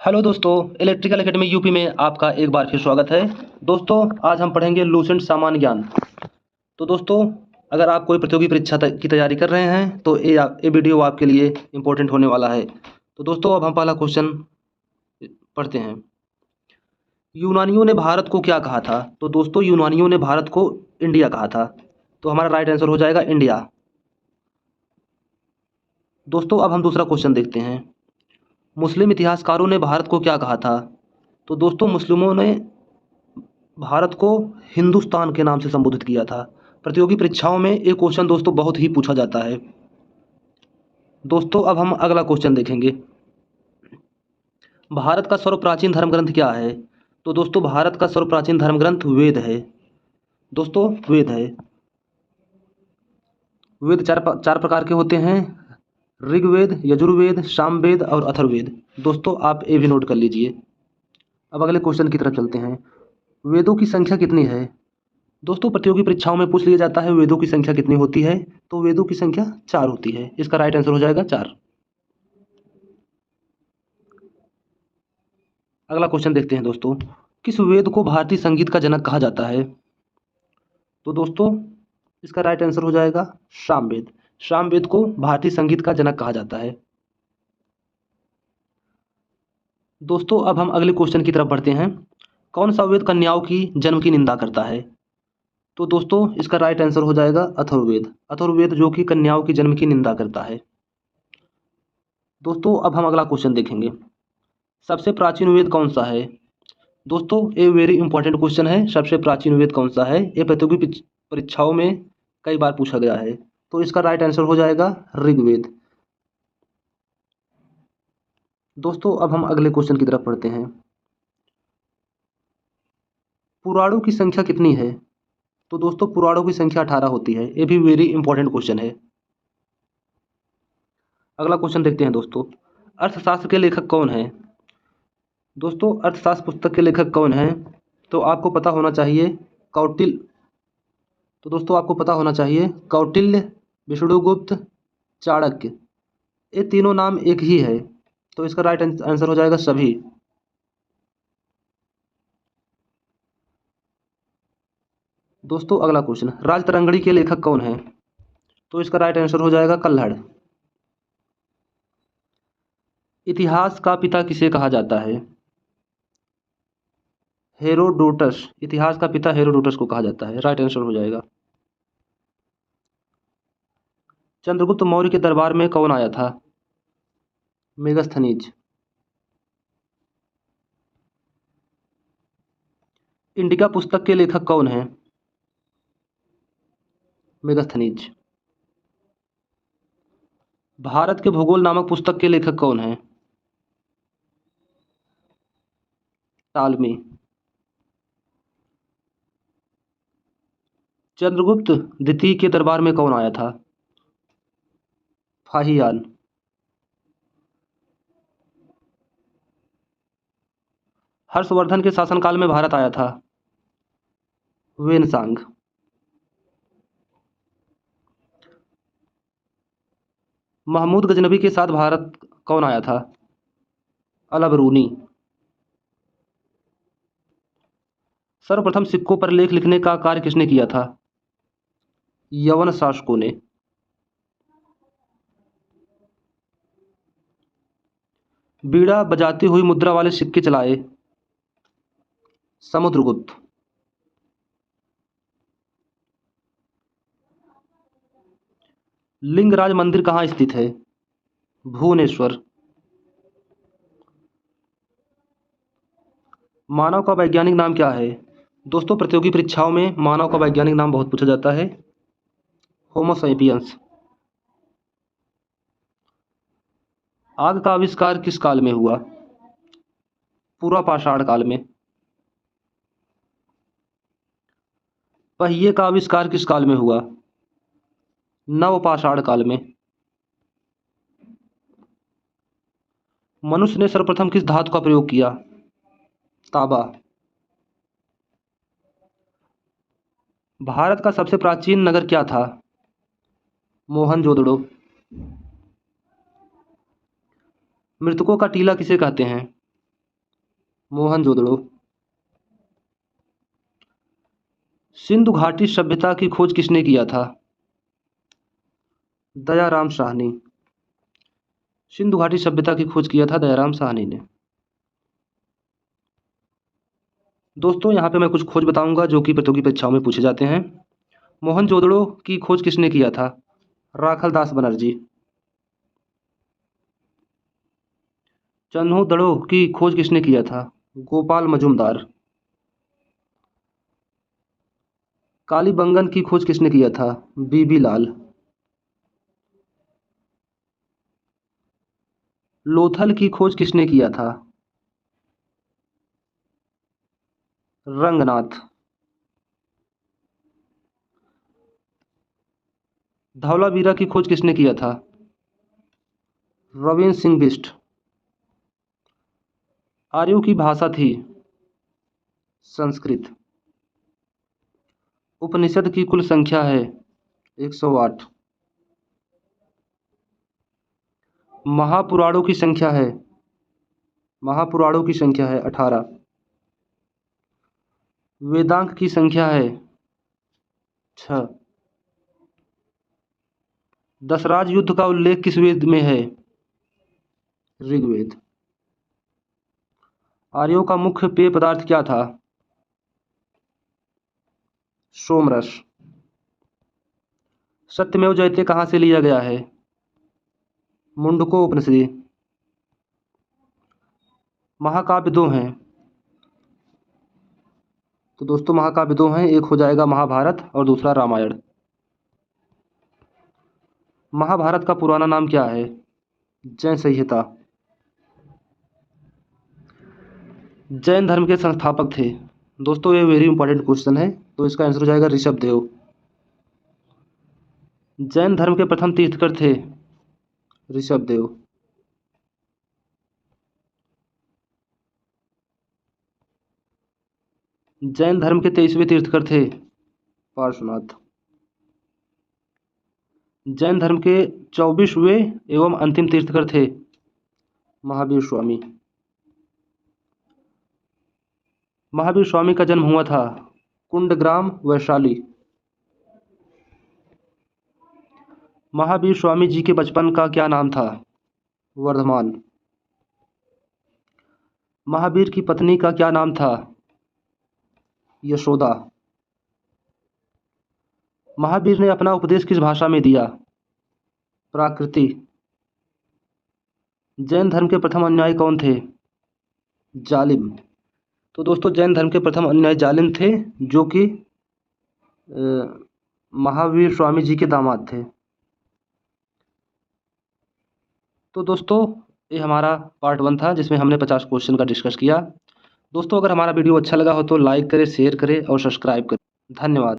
Hello दोस्तों, electrical academy UP में आपका एक बार फिर स्वागत है। दोस्तों, आज हम पढ़ेंगे लूसेंट सामान्य ज्ञान। तो दोस्तों, अगर आप कोई प्रतियोगी परीक्षा की तैयारी कर रहे हैं तो ये वीडियो आपके लिए इम्पोर्टेंट होने वाला है। तो दोस्तों, अब हम पहला क्वेश्चन पढ़ते हैं। यूनानियों ने भारत को क्या कहा था? तो दोस्तों, यूनानियों ने भारत को इंडिया कहा था। तो हमारा राइट आंसर हो जाएगा इंडिया। दोस्तों, अब हम दूसरा क्वेश्चन देखते हैं। मुस्लिम इतिहासकारों ने भारत को क्या कहा था? तो दोस्तों, मुस्लिमों ने भारत को हिंदुस्तान के नाम से संबोधित किया था। प्रतियोगी परीक्षाओं में ये क्वेश्चन दोस्तों बहुत ही पूछा जाता है। दोस्तों, अब हम अगला क्वेश्चन देखेंगे। भारत का सर्वप्राचीन धर्म ग्रंथ क्या है? तो दोस्तों, भारत का सर्वप्राचीन धर्म ग्रंथ वेद है। दोस्तों, वेद है। वेद चार प्रकार के होते हैं: ऋग्वेद, यजुर्वेद, सामवेद और अथर्ववेद। दोस्तों, आप ये भी नोट कर लीजिए। अब अगले क्वेश्चन की तरफ चलते हैं। वेदों की संख्या कितनी है? दोस्तों, प्रतियोगी परीक्षाओं में पूछ लिया जाता है वेदों की संख्या कितनी होती है। तो वेदों की संख्या 4 होती है। इसका राइट आंसर हो जाएगा 4। अगला क्वेश्चन देखते हैं दोस्तों। किस वेद को भारतीय संगीत का जनक कहा जाता है? तो दोस्तों, इसका राइट आंसर हो जाएगा सामवेद। सामवेद को भारतीय संगीत का जनक कहा जाता है। दोस्तों, अब हम अगले क्वेश्चन की तरफ बढ़ते हैं। कौन सा वेद कन्याओं की जन्म की निंदा करता है? तो दोस्तों, इसका राइट आंसर हो जाएगा अथर्ववेद। अथर्ववेद जो कि कन्याओं की जन्म की निंदा करता है। दोस्तों, अब हम अगला क्वेश्चन देखेंगे। सबसे प्राचीन वेद कौन सा है? दोस्तों, ये वेरी इंपॉर्टेंट क्वेश्चन है। सबसे प्राचीन वेद कौन सा है? ये प्रतियोगी परीक्षाओं में कई बार पूछा गया है। तो इसका राइट आंसर हो जाएगा ऋग्वेद। दोस्तों, अब हम अगले क्वेश्चन की तरफ पढ़ते हैं। पुराणों की संख्या कितनी है? तो दोस्तों, पुराणों की संख्या 18 होती है। ये भी वेरी इंपॉर्टेंट क्वेश्चन है। अगला क्वेश्चन देखते हैं दोस्तों। अर्थशास्त्र के लेखक कौन है? दोस्तों, अर्थशास्त्र पुस्तक के लेखक कौन हैं? तो आपको पता होना चाहिए कौटिल्य। तो दोस्तों, आपको पता होना चाहिए कौटिल्य, विष्णुगुप्त, चाणक्य। ये तीनों नाम एक ही है। तो इसका राइट आंसर हो जाएगा सभी। दोस्तों, अगला क्वेश्चन। राजतरंगिणी के लेखक कौन है? तो इसका राइट आंसर हो जाएगा कल्हड़। इतिहास का पिता किसे कहा जाता है? हेरोडोटस। इतिहास का पिता हेरोडोटस को कहा जाता है। राइट आंसर हो जाएगा। चंद्रगुप्त मौर्य के दरबार में कौन आया था? मेगस्थनीज। इंडिका पुस्तक के लेखक कौन हैं? मेगस्थनीज। भारत के भूगोल नामक पुस्तक के लेखक कौन हैं? टालमी। चंद्रगुप्त द्वितीय के दरबार में कौन आया था? फाहियान। हर्षवर्धन के शासनकाल में भारत आया था? वेनसांग। महमूद गजनबी के साथ भारत कौन आया था? अल बरूनी। सर्वप्रथम सिक्कों पर लेख लिखने का कार्य किसने किया था? यवन शासकों ने। बीड़ा बजाती हुई मुद्रा वाले सिक्के चलाए? समुद्रगुप्त। लिंगराज मंदिर कहाँ स्थित है? भुवनेश्वर। मानव का वैज्ञानिक नाम क्या है? दोस्तों, प्रतियोगी परीक्षाओं में मानव का वैज्ञानिक नाम बहुत पूछा जाता है। Homo sapiens. आग का आविष्कार किस काल में हुआ? पूरा पाषाण काल में। पहिए का आविष्कार किस काल में हुआ? नवपाषाण काल में। मनुष्य ने सर्वप्रथम किस धातु का प्रयोग किया? तांबा। भारत का सबसे प्राचीन नगर क्या था? मोहनजोदड़ो। मृतकों का टीला किसे कहते हैं? मोहनजोदड़ो। सिंधु घाटी सभ्यता की खोज किसने किया था? दयाराम साहनी। सिंधु घाटी सभ्यता की खोज किया था दयाराम साहनी ने। दोस्तों यहाँ पे मैं कुछ खोज बताऊंगा जो कि प्रतियोगी परीक्षाओं में पूछे जाते हैं। मोहनजोदड़ो की खोज किसने किया था? राखलदास बनर्जी। चन्हू की खोज किसने किया था? गोपाल मजुमदार। कालीबंगन की खोज किसने किया था? बीबी लाल। लोथल की खोज किसने किया था? रंगनाथ। धौलावीरा की खोज किसने किया था? रविंद्र सिंह बिष्ट। आर्यों की भाषा थी संस्कृत। उपनिषद की कुल संख्या है 108। महापुराणों की संख्या है 18। वेदांग की संख्या है 6। दशराज युद्ध का उल्लेख किस वेद में है? ऋग्वेद। आर्यों का मुख्य पेय पदार्थ क्या था? सोमरस। सत्यमेव जयते कहाँ से लिया गया है? मुंडको उपनिषद। महाकाव्य दो हैं, तो दोस्तों महाकाव्य दो हैं, एक हो जाएगा महाभारत और दूसरा रामायण। महाभारत का पुराना नाम क्या है? जैन संहिता। जैन धर्म के संस्थापक थे। दोस्तों ये वेरी इंपॉर्टेंट क्वेश्चन है, तो इसका आंसर हो जाएगा ऋषभदेव। जैन धर्म के प्रथम तीर्थकर थे ऋषभदेव। जैन धर्म के 23वें तीर्थकर थे पार्श्वनाथ। जैन धर्म के 24वें एवं अंतिम तीर्थकर थे महावीर स्वामी। महावीर स्वामी का जन्म हुआ था कुंडग्राम वैशाली। महावीर स्वामी जी के बचपन का क्या नाम था? वर्धमान। महावीर की पत्नी का क्या नाम था? यशोदा। महावीर ने अपना उपदेश किस भाषा में दिया? प्राकृति। जैन धर्म के प्रथम अनुयायी कौन थे? जालिम। तो दोस्तों जैन धर्म के प्रथम अनुयायी जालिम थे, जो कि महावीर स्वामी जी के दामाद थे। तो दोस्तों ये हमारा पार्ट 1 था, जिसमें हमने 50 क्वेश्चन का डिस्कस किया। दोस्तों अगर हमारा वीडियो अच्छा लगा हो तो लाइक करें, शेयर करें और सब्सक्राइब करें। धन्यवाद।